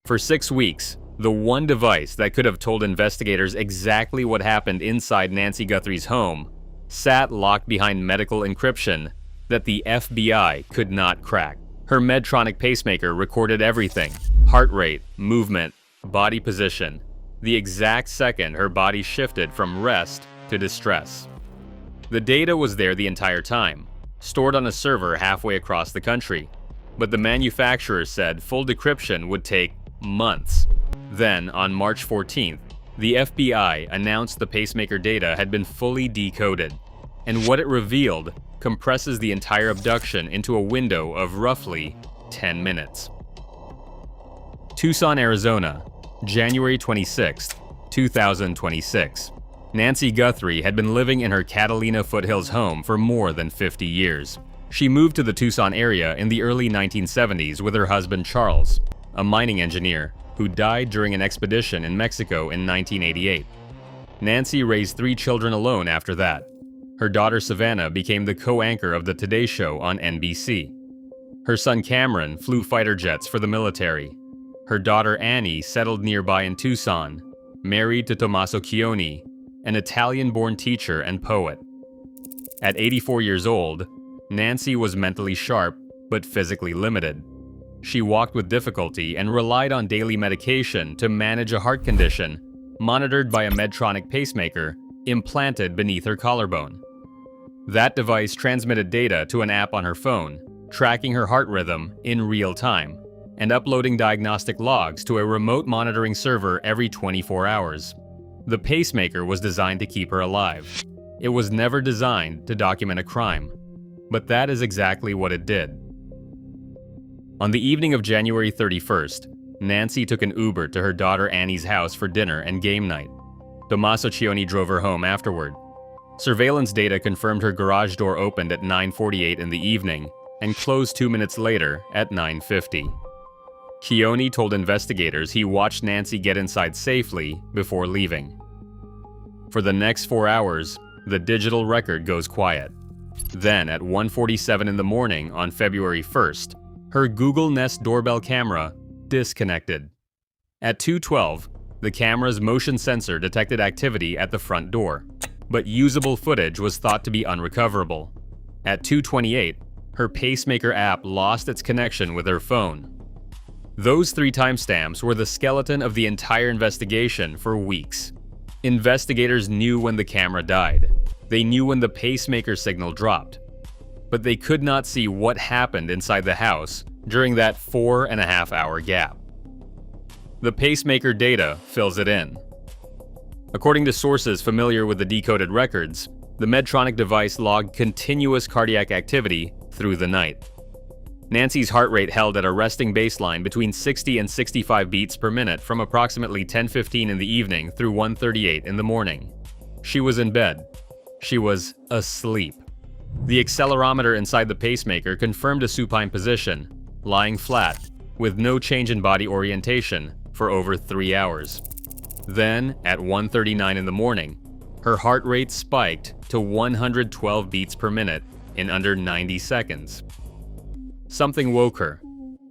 For 6 weeks, the one device that could have told investigators exactly what happened inside Nancy Guthrie's home sat locked behind medical encryption that the FBI could not crack. Her Medtronic pacemaker recorded everything: heart rate, movement, body position, the exact second her body shifted from rest to distress. The data was there the entire time, stored on a server halfway across the country, but the manufacturer said full decryption would take months. Then, on March 14th, the FBI announced the pacemaker data had been fully decoded, and what it revealed compresses the entire abduction into a window of roughly 10 minutes. Tucson, Arizona, January 26, 2026. Nancy Guthrie had been living in her Catalina Foothills home for more than 50 years. She moved to the Tucson area in the early 1970s with her husband Charles, a mining engineer who died during an expedition in Mexico in 1988. Nancy raised 3 children alone after that. Her daughter Savannah became the co-anchor of the Today Show on NBC. Her son Cameron flew fighter jets for the military. Her daughter Annie settled nearby in Tucson, married to Tommaso Chioni, an Italian-born teacher and poet. At 84 years old, Nancy was mentally sharp but physically limited. She walked with difficulty and relied on daily medication to manage a heart condition, monitored by a Medtronic pacemaker implanted beneath her collarbone. That device transmitted data to an app on her phone, tracking her heart rhythm in real time, and uploading diagnostic logs to a remote monitoring server every 24 hours. The pacemaker was designed to keep her alive. It was never designed to document a crime, but that is exactly what it did. On the evening of January 31st, Nancy took an Uber to her daughter Annie's house for dinner and game night. Tommaso Chioni drove her home afterward. Surveillance data confirmed her garage door opened at 9:48 in the evening and closed 2 minutes later at 9:50. Chioni told investigators he watched Nancy get inside safely before leaving. For the next 4 hours, the digital record goes quiet. Then, at 1:47 in the morning on February 1st, her Google Nest doorbell camera disconnected. At 2:12, the camera's motion sensor detected activity at the front door, but usable footage was thought to be unrecoverable. At 2:28, her pacemaker app lost its connection with her phone. Those 3 timestamps were the skeleton of the entire investigation for weeks. Investigators knew when the camera died. They knew when the pacemaker signal dropped. But they could not see what happened inside the house during that 4.5-hour gap. The pacemaker data fills it in. According to sources familiar with the decoded records, the Medtronic device logged continuous cardiac activity through the night. Nancy's heart rate held at a resting baseline between 60 and 65 beats per minute from approximately 10:15 in the evening through 1:38 in the morning. She was in bed. She was asleep. The accelerometer inside the pacemaker confirmed a supine position, lying flat, with no change in body orientation, for over 3 hours. Then, at 1:39 in the morning, her heart rate spiked to 112 beats per minute in under 90 seconds. Something woke her.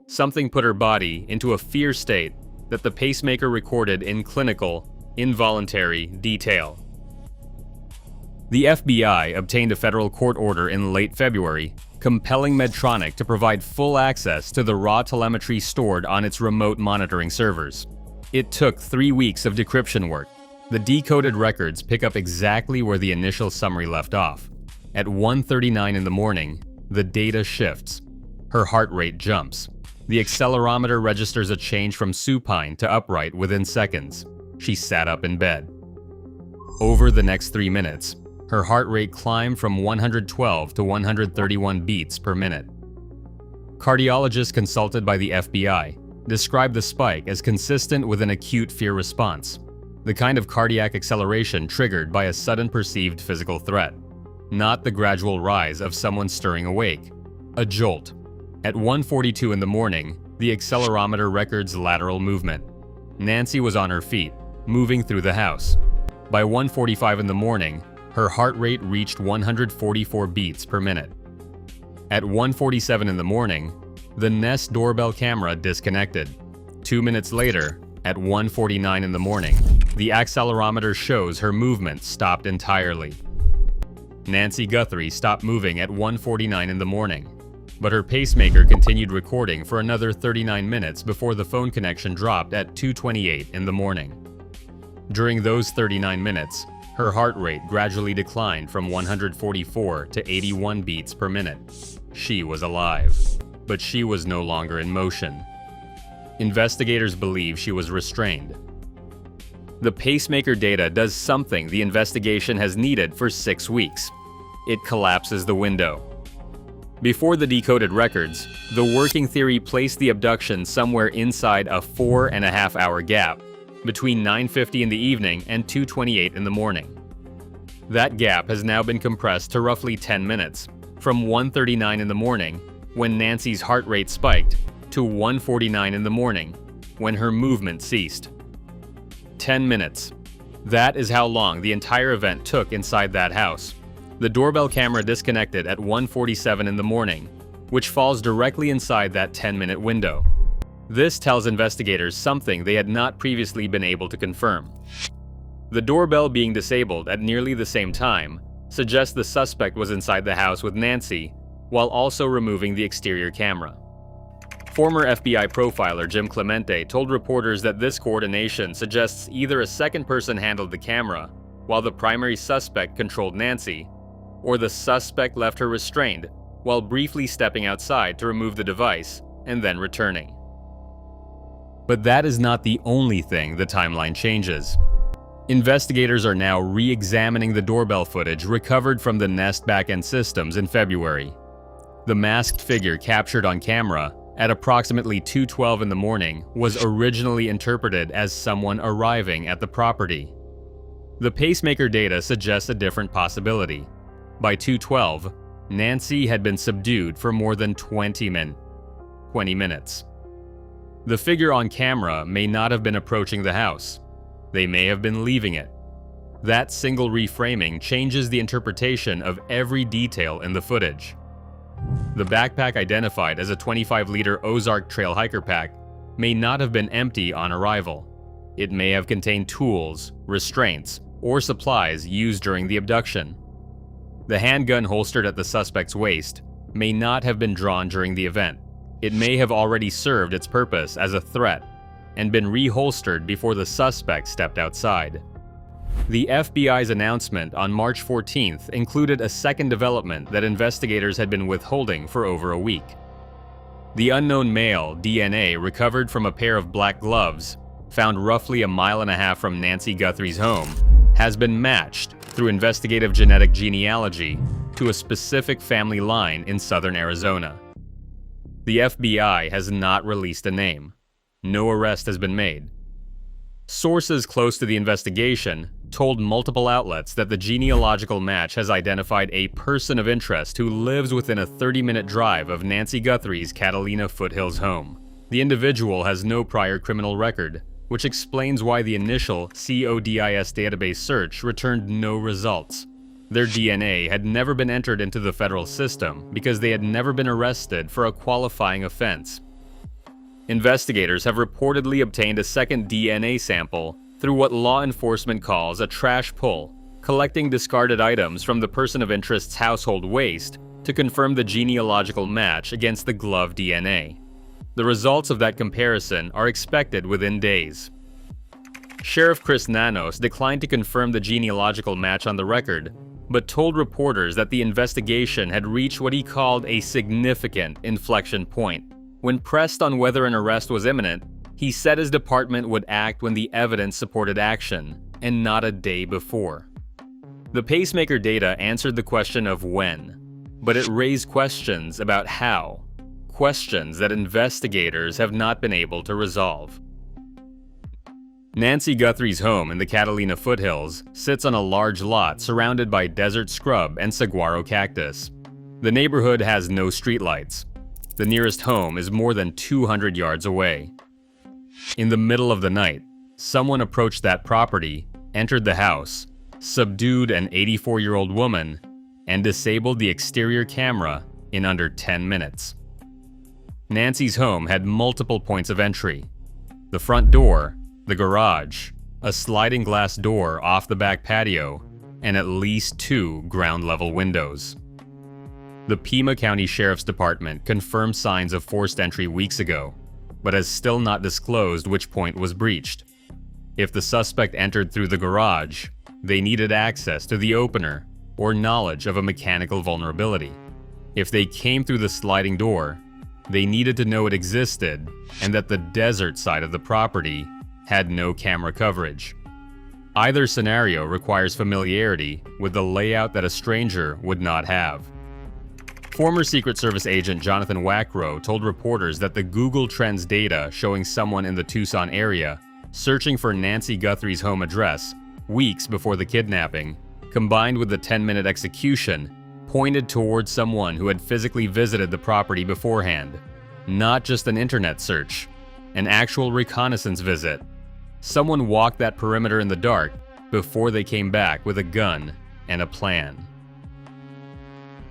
Something put her body into a fear state that the pacemaker recorded in clinical, involuntary detail. The FBI obtained a federal court order in late February, compelling Medtronic to provide full access to the raw telemetry stored on its remote monitoring servers. It took 3 weeks of decryption work. The decoded records pick up exactly where the initial summary left off. At 1:39 in the morning, the data shifts. Her heart rate jumps. The accelerometer registers a change from supine to upright within seconds. She sat up in bed. Over the next 3 minutes, her heart rate climbed from 112 to 131 beats per minute. Cardiologists consulted by the FBI described the spike as consistent with an acute fear response, the kind of cardiac acceleration triggered by a sudden perceived physical threat, not the gradual rise of someone stirring awake, a jolt. At 1:42 in the morning, the accelerometer records lateral movement. Nancy was on her feet, moving through the house. By 1:45 in the morning, her heart rate reached 144 beats per minute. At 1:47 in the morning, the Nest doorbell camera disconnected. 2 minutes later, at 1:49 in the morning, the accelerometer shows her movement stopped entirely. Nancy Guthrie stopped moving at 1:49 in the morning, but her pacemaker continued recording for another 39 minutes before the phone connection dropped at 2:28 in the morning. During those 39 minutes, her heart rate gradually declined from 144 to 81 beats per minute. She was alive, but she was no longer in motion. Investigators believe she was restrained. The pacemaker data does something the investigation has needed for 6 weeks. It collapses the window. Before the decoded records, the working theory placed the abduction somewhere inside a 4.5-hour gap, between 9:50 in the evening and 2:28 in the morning. That gap has now been compressed to roughly 10 minutes, from 1:39 in the morning, when Nancy's heart rate spiked, to 1:49 in the morning, when her movement ceased. 10 minutes. That is how long the entire event took inside that house. The doorbell camera disconnected at 1:47 in the morning, which falls directly inside that 10-minute window. This tells investigators something they had not previously been able to confirm. The doorbell being disabled at nearly the same time suggests the suspect was inside the house with Nancy, while also removing the exterior camera. Former FBI profiler Jim Clemente told reporters that this coordination suggests either a second person handled the camera, while the primary suspect controlled Nancy, or the suspect left her restrained while briefly stepping outside to remove the device and then returning. But that is not the only thing the timeline changes. Investigators are now re-examining the doorbell footage recovered from the Nest backend systems in February. The masked figure captured on camera at approximately 2:12 in the morning was originally interpreted as someone arriving at the property. The pacemaker data suggests a different possibility. By 2:12, Nancy had been subdued for more than 20 minutes. The figure on camera may not have been approaching the house. They may have been leaving it. That single reframing changes the interpretation of every detail in the footage. The backpack identified as a 25-liter Ozark Trail hiker pack may not have been empty on arrival. It may have contained tools, restraints, or supplies used during the abduction. The handgun holstered at the suspect's waist may not have been drawn during the event. It may have already served its purpose as a threat and been reholstered before the suspect stepped outside. The FBI's announcement on March 14th included a second development that investigators had been withholding for over a week. The unknown male DNA recovered from a pair of black gloves, found roughly a mile and a half from Nancy Guthrie's home, has been matched through investigative genetic genealogy to a specific family line in southern Arizona. The FBI has not released a name. No arrest has been made. Sources close to the investigation told multiple outlets that the genealogical match has identified a person of interest who lives within a 30-minute drive of Nancy Guthrie's Catalina Foothills home. The individual has no prior criminal record, which explains why the initial CODIS database search returned no results. Their DNA had never been entered into the federal system because they had never been arrested for a qualifying offense. Investigators have reportedly obtained a second DNA sample through what law enforcement calls a trash pull, collecting discarded items from the person of interest's household waste to confirm the genealogical match against the glove DNA. The results of that comparison are expected within days. Sheriff Chris Nanos declined to confirm the genealogical match on the record, but told reporters that the investigation had reached what he called a significant inflection point. When pressed on whether an arrest was imminent, he said his department would act when the evidence supported action, and not a day before. The pacemaker data answered the question of when, but it raised questions about how, questions that investigators have not been able to resolve. Nancy Guthrie's home in the Catalina Foothills sits on a large lot surrounded by desert scrub and saguaro cactus. The neighborhood has no streetlights. The nearest home is more than 200 yards away. In the middle of the night, someone approached that property, entered the house, subdued an 84-year-old woman, and disabled the exterior camera in under 10 minutes. Nancy's home had multiple points of entry. the front door, the garage, a sliding glass door off the back patio, and at least 2 ground-level windows. The Pima County Sheriff's Department confirmed signs of forced entry weeks ago, but has still not disclosed which point was breached. If the suspect entered through the garage, they needed access to the opener or knowledge of a mechanical vulnerability. If they came through the sliding door, they needed to know it existed and that the desert side of the property had no camera coverage. Either scenario requires familiarity with the layout that a stranger would not have. Former Secret Service agent Jonathan Wackrow told reporters that the Google Trends data showing someone in the Tucson area searching for Nancy Guthrie's home address weeks before the kidnapping, combined with the 10-minute execution, pointed towards someone who had physically visited the property beforehand. Not just an internet search, an actual reconnaissance visit. Someone walked that perimeter in the dark before they came back with a gun and a plan.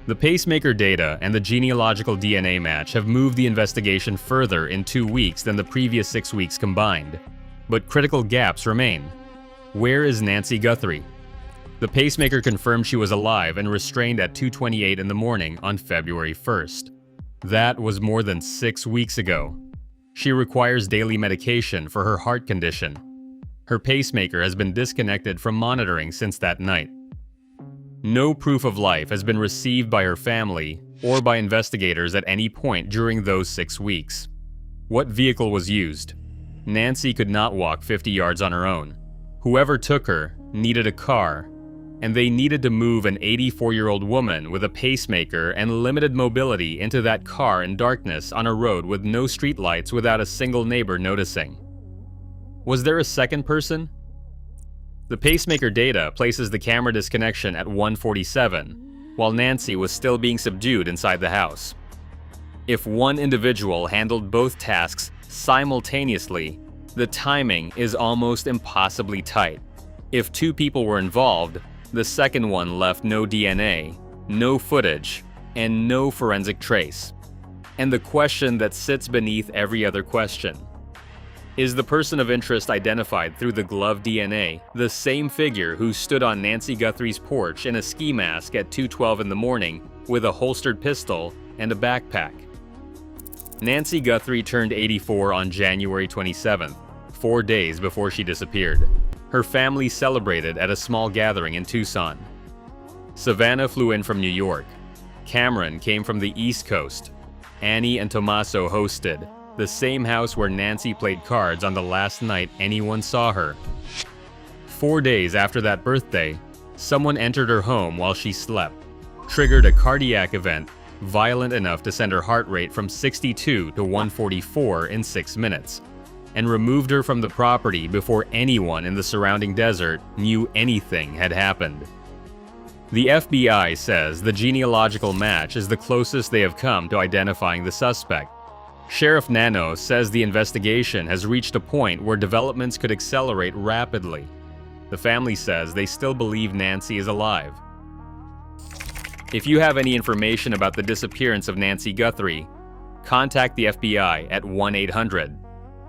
The Pacemaker data and the genealogical DNA match have moved the investigation further in 2 weeks than the previous 6 weeks combined. But critical gaps remain. Where is Nancy Guthrie? The Pacemaker confirmed she was alive and restrained at 2:28 in the morning on February 1st. That was more than 6 weeks ago. She requires daily medication for her heart condition. Her pacemaker has been disconnected from monitoring since that night. No proof of life has been received by her family or by investigators at any point during those 6 weeks. What vehicle was used? Nancy could not walk 50 yards on her own. Whoever took her needed a car, and they needed to move an 84-year-old woman with a pacemaker and limited mobility into that car in darkness on a road with no streetlights without a single neighbor noticing. Was there a second person? The pacemaker data places the camera disconnection at 1:47, while Nancy was still being subdued inside the house. If one individual handled both tasks simultaneously, the timing is almost impossibly tight. If 2 people were involved, the second one left no DNA, no footage, and no forensic trace. And the question that sits beneath every other question: is the person of interest identified through the glove DNA the same figure who stood on Nancy Guthrie's porch in a ski mask at 2:12 in the morning with a holstered pistol and a backpack? Nancy Guthrie turned 84 on January 27th, 4 days before she disappeared. Her family celebrated at a small gathering in Tucson. Savannah flew in from New York. Cameron came from the East Coast. Annie and Tommaso hosted, the same house where Nancy played cards on the last night anyone saw her. 4 days after that birthday, someone entered her home while she slept, triggered a cardiac event violent enough to send her heart rate from 62 to 144 in 6 minutes, and removed her from the property before anyone in the surrounding desert knew anything had happened. The FBI says the genealogical match is the closest they have come to identifying the suspect. Sheriff Nano says the investigation has reached a point where developments could accelerate rapidly. The family says they still believe Nancy is alive. If you have any information about the disappearance of Nancy Guthrie, contact the FBI at 1-800.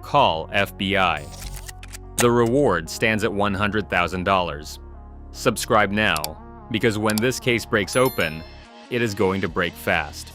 Call FBI. The reward stands at $100,000. Subscribe now, because when this case breaks open, it is going to break fast.